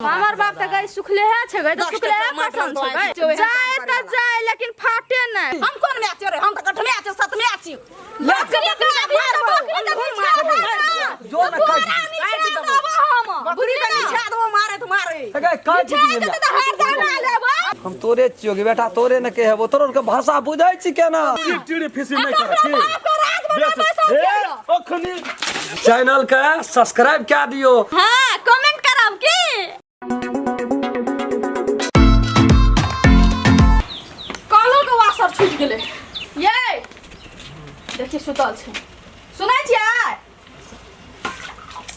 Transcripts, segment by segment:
हमार बाप त गई सुखले है छे गई त सुखले है पसंद छे गई जाए त जाए लेकिन फाटे नहीं हम कौन में आचे रे हम त कठ में आचे सत में आची बकरी का मार जो न कर हम बुरी का निछा दो मारे तो मारे अगे का चीज त हार जाना लेबो हम तोरे चियोगे बेटा तोरे न के हेबो तोर के भाषा बुझाई छी केना चिड़ी फिसी नहीं करे छी अखनी चैनल के सब्सक्राइब क्या दियो हां कमेंट करब की कालो के वासर छूट गेले ये देखि सुतल छै सुनाई छियै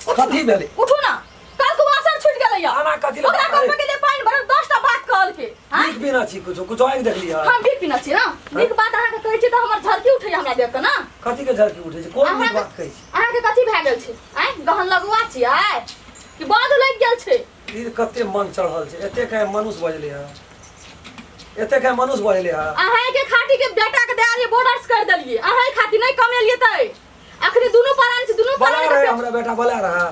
कथी भेले उठू ना काल के वासर छूट गेले या आना कथी ओकरा कम के लिए पानी भर 10 टा बात कहल के हां बीक बिना छी कुछ आइ देख लिया हम बीक पिना छी ना बीक बात अहाँ के कहै छी त हमर झरकी उठै हमरा देख के ना कथी के झरकी उठे छै कोन बीक बात कहै छी अहाँ के कथी भए गेल छै आइ गहन लगवा छियै कि बाध लग गेल छै ई कते मन चढ़ल छै एते के मनुष्य बजले है एते के मनुष्य बजले है अहाँ के खाटी के बेटा के देलिए बॉर्डर्स कर देलिए अहाँ खाती नहीं कमेलिए त अखनी दुनु परान से दुनु बला परान रहे हमरा बेटा बला रहा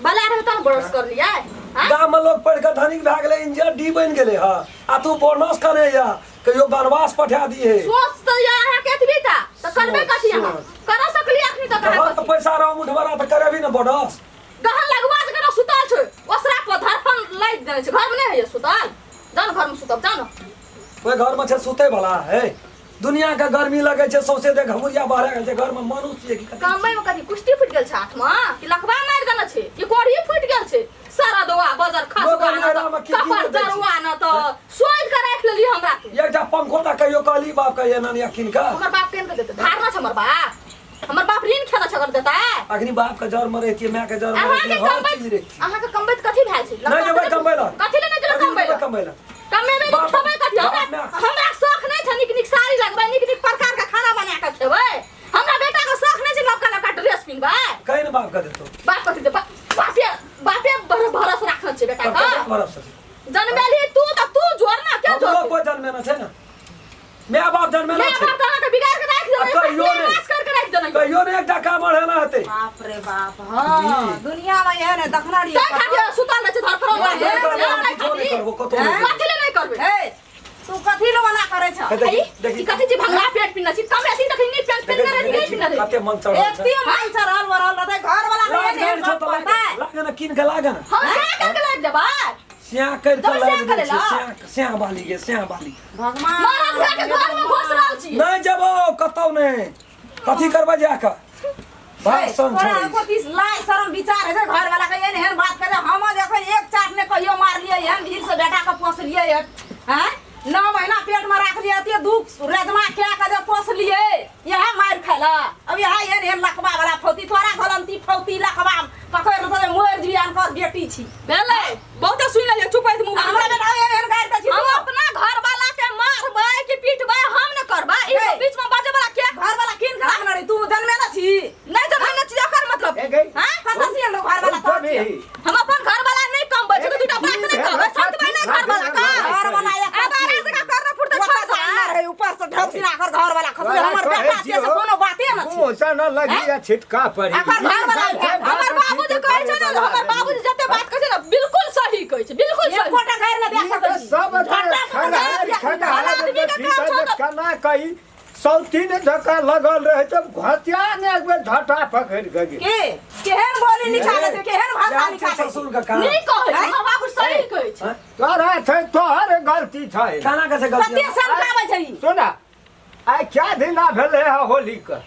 बला रहे त बॉर्डर्स कर लिया हां गाम में लोग पढ़ के धनिक भए गेले इंजीनियर डी बन गेले ह आ तू बोनस करे या कहियो बनवास पठा दिए सोच त या अहाँ के एतबी ता त करबे कथि अहाँ कर सकली अखनी त हां कहाँ तो पैसा रहो मुठभरा त करेबी न बोनस गहन लगवा के सुतल छै ओसरा पर धरफन लाइट देने छै घर में नहीं है सुतल जान घर में सुतब जान कोई घर में छे सुते वाला है दुनिया का गर्मी लगे छे सौसे दे घमुरिया बाहर गेल छे घर में मनुष्य की कमबै में कथि कुश्ती फुट गेल छै हाथ में कि लखबा मार देने छै कि कोढ़ी फुट गेल छै सारा दोआ बाजार खसवा न त कपर जरुआ न त सोइ के राख लेली हमरा के एकटा पंखो ता कहियो कहली बाप के एना नहीं अखिन का हमर बाप केन के देते धारना छै हमर बाप ऋण खेला छगर देता अखनी बाप के जर मरे थी मैं के जर मरे थी हर चीज रे अहाँ के कमबै कथि भेल छै नहीं जेबै कमबै ला कथि ले नहीं जेबै कमबै कमबै ला कमे में खबै कथि हमरा शौक नहीं छै निक निक साड़ी लगबै निक निक प्रकार का खाना बना के खेबै हमरा बेटा के शौक नहीं छै लड़का लड़का ड्रेस पिनबै कहीं न बाप के देतो बाप कथि दे बापे भरोसा राखल छै बेटा का भरोसा जन्मेली तू जोर ना क्या जोर कोई जन्मे ना छै ना मैं बाप जन्मे ना मैं छै बाप के बिगाड़ के राख देने कहियो ने नाश करके राख देने कहियो ने एकटा काम बढ़े ना हते बाप रे बाप हां दुनिया में यह ने देखना रे क्या खाके सुतल न छै धर पर करबो कतो कथि ले नहीं करबे हे तू कथि लो मना करे छ ई कथि जे भंगला पेट पिन्ना छी कम एती तक नहीं पेट पिन करे नहीं पिन दे कते मन चढ़ल एती मन चढ़ल वरल रहते घर वाला के नहीं पता लागे ना किन के लागे ना हम क्या करके लाग देबा स्या कर के लागे करे ला स्या बाली के स्या बाली भगवान मारा के घर में घुस रहल छी नहीं जबो कतो ने कथि करबा जाके भाषण छोड़ा छोड़ी को तीस लाख शर्म विचार है घर वाला के एहन बात करे हम देखो एक चाट ने कहियो मार लिए एहन भीड़ से बेटा के पोस लिए हैं 9 महीना पेट में रख लिए ते दुख रेजमा खा के जे पोस लिए यह मार खाला अब यह एहन लकवा वाला फौती तोरा गलंती फौती लकवा पकड़ तो मोर जियान कर बेटी छी बेले बहुत सुन ले चुप है मुंह हमरा बेटा एहन गाड़ के छी हम अपना घर वाला के मारबै कि पिटबै हम न करबै ई बीच में बाजे वाला के घर वाला किन के रखना रे तू जन्मे ना छी नहीं जब न छी ओकर मतलब हां पता छी हम घर वाला तो हम अपन घर वाला नहीं कम बचे तो दूटा बात नहीं कहबै संत भाई घर वाला का घर वाला एक का करना पड़ता है ऊपर से ढपसिना कर घर वाला खसले हमर बेटा से कोनो बाते न छी मुसा न लगी या छिटका पड़ी अकर घर वाला हमर बाबूजी कहै छै ना हमर बाबूजी जते बात कहै छै ना बिल्कुल सही कहै छै बिल्कुल एक सही कोटा घर में दे सकै छी सब खाना कही सौती ने धक्का लगल रहे तब घटिया ने एक बेर झटा पकड़ गई के केहन बोली निकाले छै केहन भाषा निकाले ससुर का काम नहीं कहै छै हमर बाबू सही कहै छै तोरा छै तोहर गलती छै खाना कैसे गलती कते समझाबै छै सुना आइ क्या दिन भेले है होली का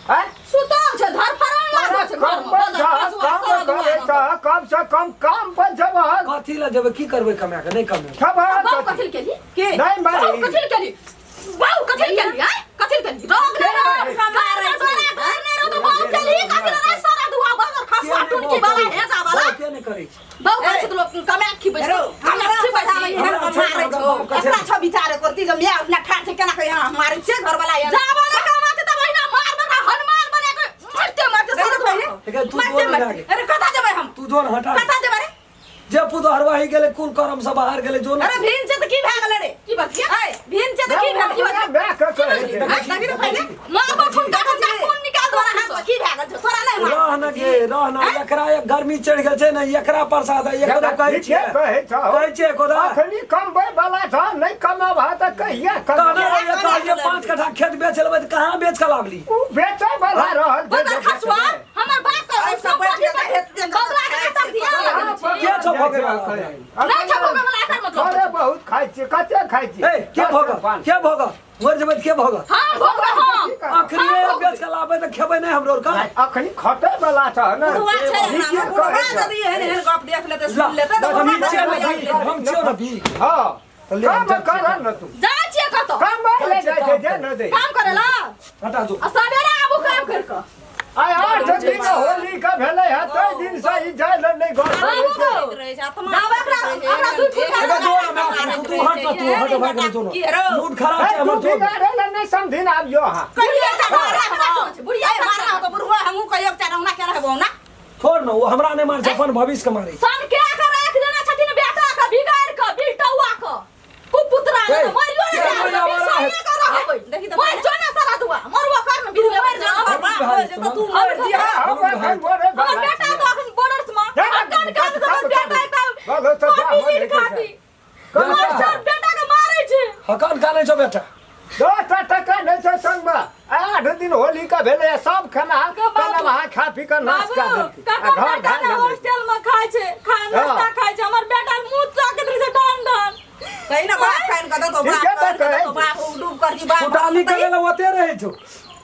हैं सुतल छै धर फरन लागल छै घर में कम से कम काम पर जब कथी ला जब की करबै कमा के नहीं कमे बाबू कथि के लिए के नहीं बाबू मारी कथि के लिए बाबू कथि के लिए कथि के लिए रोग ले हमारे घर ने रो तो बाबू के लिए कथि ले सारा दुआ बाजार खसवा टुनकी वाला हेजा वाला के नहीं करे छै बाबू कहै छै तो लोग कमा की बैठ हमरा से बताबै एहन मारै छौ एकरा छ विचार करती जब मैं अपना ठाठ से केना कहिया मारै छै घर वाला एहन जाबो न कमा छै त बहिना मार बना हनुमान बना के मरते सारा तू जोन लागे अरे कथा जेबै हम तू जोन हटा कथा जेबै रे जे पुतो हरवाही गेले कुल करम से बाहर गेले जोन अरे भीन से त की भए गेलै रे की बात भीन से त की भए गेलै बैक लगी रे पहले मां बाप ठुनका ठुनका खून निकाल दो तोरा हाथ में की भए गेल छौ तोरा नहीं मार रहना के रहना एकरा एक गर्मी चढ़ गेल छै ने एकरा प्रसाद है एकरा कहै छियै कहै छियै कोदा अखनी कमबै वाला छ नहीं कमाबा त कहिया कहना ये कहलिए 5 कट्ठा खेत बेच लेबै त कहां बेच के लावली उ बेचै वाला रहल बदर खसुआ हमर बाप का सब बैठ कबला के तक दिया के छ भगे नहीं छ भगे वाला एकर मतलब अरे बहुत खाइ छी कते खाइ छी ए के भगा मर जेबै के भगा हां भोगा हम अखनी बेच के लाबै त खेबै नहीं हमरो का अखनी खटे वाला छ न बुढ़वा छै ना बुढ़वा यदि एहन गप देख लेते सुन लेते तो हम छियो न भी हां काम कर न तू जा छिए कतो काम ले जाइ छै जे न दे काम करे ला हटा जो आ सबेरे आबू काम कर के आय 8 दिन होली का भेलै है तै दिन से ई जाय ल नहीं घर रहे छै आत्मा हमरा दूध अरे जो तू हट भाग के जो मूड खराब छै हमर जो बिगाड़े ल नहीं समझिन आबियो हां कहिए चला बुढ़िया मारना तो बुढ़वा हमहु कहियो चारौना के रहबो ना छोड़ न वो हमरा नहीं मार अपन भविष्य के मारे सन के कर राख देना छथिन बेटा के बिगाड़ के बिटौआ के कुपुत्रा ने मरियो ने देखि तो मर जो ना सारा दुआ मरवा कर न बिरवे मर जा हमर बाप हो जे तो तू मर दिया हमर बेटा तो अखन बॉर्डर से अटन काट दे बेटा का मास्टर बेटा के मारै छै हकन का नहीं छो बेटा 10 टका नहीं छै संग में 8 दिन होली का भेलै सब खाना खाना खा पी के नाश कर देलकै घर घर हॉस्टल में खाय छै नाश्ता खाय छै हमर बेटा मुंह ताकत रहे छै डन कहीं ना बाप खाइन का तो बाप डूब कर दी बाप उटाली करे ला ओते रहे छो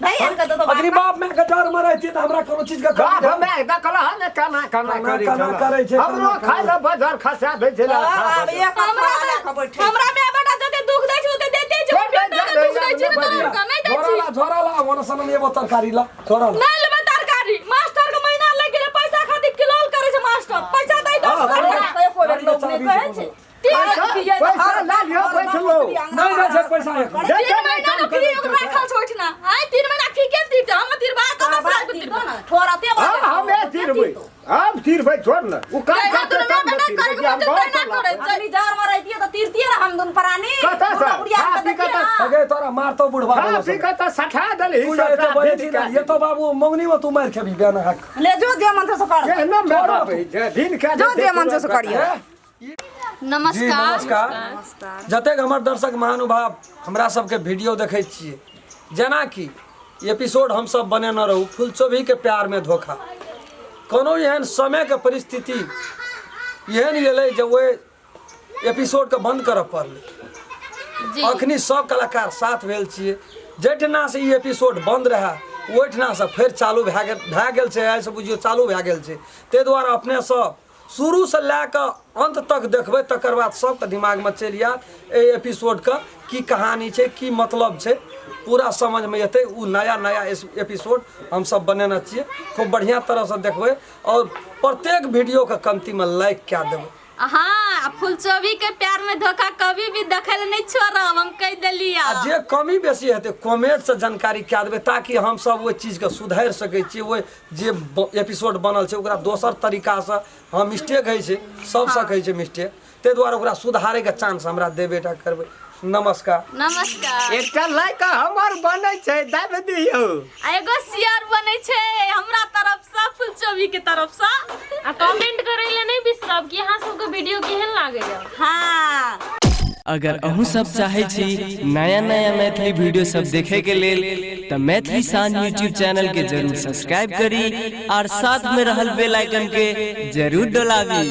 नहीं इनका तो अग्नि बाप में के डर में रहती त हमरा कोनो चीज के बाप हमें देखला है खाना करे छै हमरो खाय ले बाजार खसा दे छै अब ये कमरा खबर ठीक हमरा में बेटा जते दुख दै छै ओते देते छै बेटा के दुख दै छै त नहीं दै छै झोरा ला ओना सन एबो तरकारी ला झोरा ला नहीं लेबे तरकारी मास्टर के महीना लग गेले पैसा खातिर किलोल करे छै मास्टर पैसा दै 10 है कोई लोग नहीं कहे छै पैसा ला लियो बैठलो नहीं दै छै पैसा एक 3 महीना नौकरी राखल छै ओठना हां 3 महीना ठीके दी हम तिरबा कम से दी ना थोड़ा ते हां हमें तीरबै अब तीरबै छोड़ न उ काम करते काम तीरबै हम बहुत जनी जार में रहती तो तीरती ना हम दोनों प्राणी कता सा अगे तोरा मारतो बुढ़वा हां कता सठा दल ही ये तो बाबू मंगनी में तू मार खेबी बेना हक ले जो जे मन से कर ये न मेरा भाई दिन का जो जे मन से करिए जी नमस्कार नमस्कार जतेक हमर दर्शक महानुभाव हमरा सबके वीडियो देखै छियै जेना कि एपिसोड हम सब बनेने रहू फुलचोभी के प्यार में धोखा कोनो एहन समय के परिस्थिति एहन गेलै जे ओहि एपिसोड के बंद करऽ पड़लै अखनी सब कलाकार साथ भेल छियै जहिठना से ई एपिसोड बंद रहै ओहिठना से फेर चालू भए गेल छै ऐसे बुझियो चालू भए गेल छै ताहि दुआरे अपने सब शुरू से लए कऽ अंत तक देखबै तकर बाद सबके दिमागमे चलि आयत एहि एपिसोडके की कहानी छै की मतलब छै पूरा समझमे एतै उ नया एपिसोड हमसब बनेने छियै खूब बढ़िआँ तरहसँ देखबै और प्रत्येक वीडियोके कमतीमे लाइक कए देबै हाँ फुलचोभी के प्यार में धोखा कभी भी देखल नहीं छोड़ब हम कह देलिए आ जे कमी बेसी हेतै कमेंट से जानकारी कए देबै ताकि हम सब ओहि चीजके सुधारि सकै छियै ओहि जे एपिसोड बनल छै ओकरा दोसर तरीकासँ हाँ मिस्टेक होइ छै सब सकै छै मिस्टेक ताहि दुआरे ओकरा सुधारैके चांस हमरा देबेटा करबै नमस्कार नमस्कार एकटा लाइक हमर बनै छै दाब दियौ एगो शेयर बनै छै हमरा तरफ से फुलचोभी के तरफ से आ कमेंट करै ले नहीं बिसरब कि अहाँ सबके वीडियो केहन लागैया। हाँ अगर अहूँ सब चाहे छी नया नया मैथिली वीडियो सब देखे के लेल तो मैथिली साँझ यूट्यूब चैनल के जरूर सब्सक्राइब करी और साथ में रहल बेल आइकन के जरूर दबावी।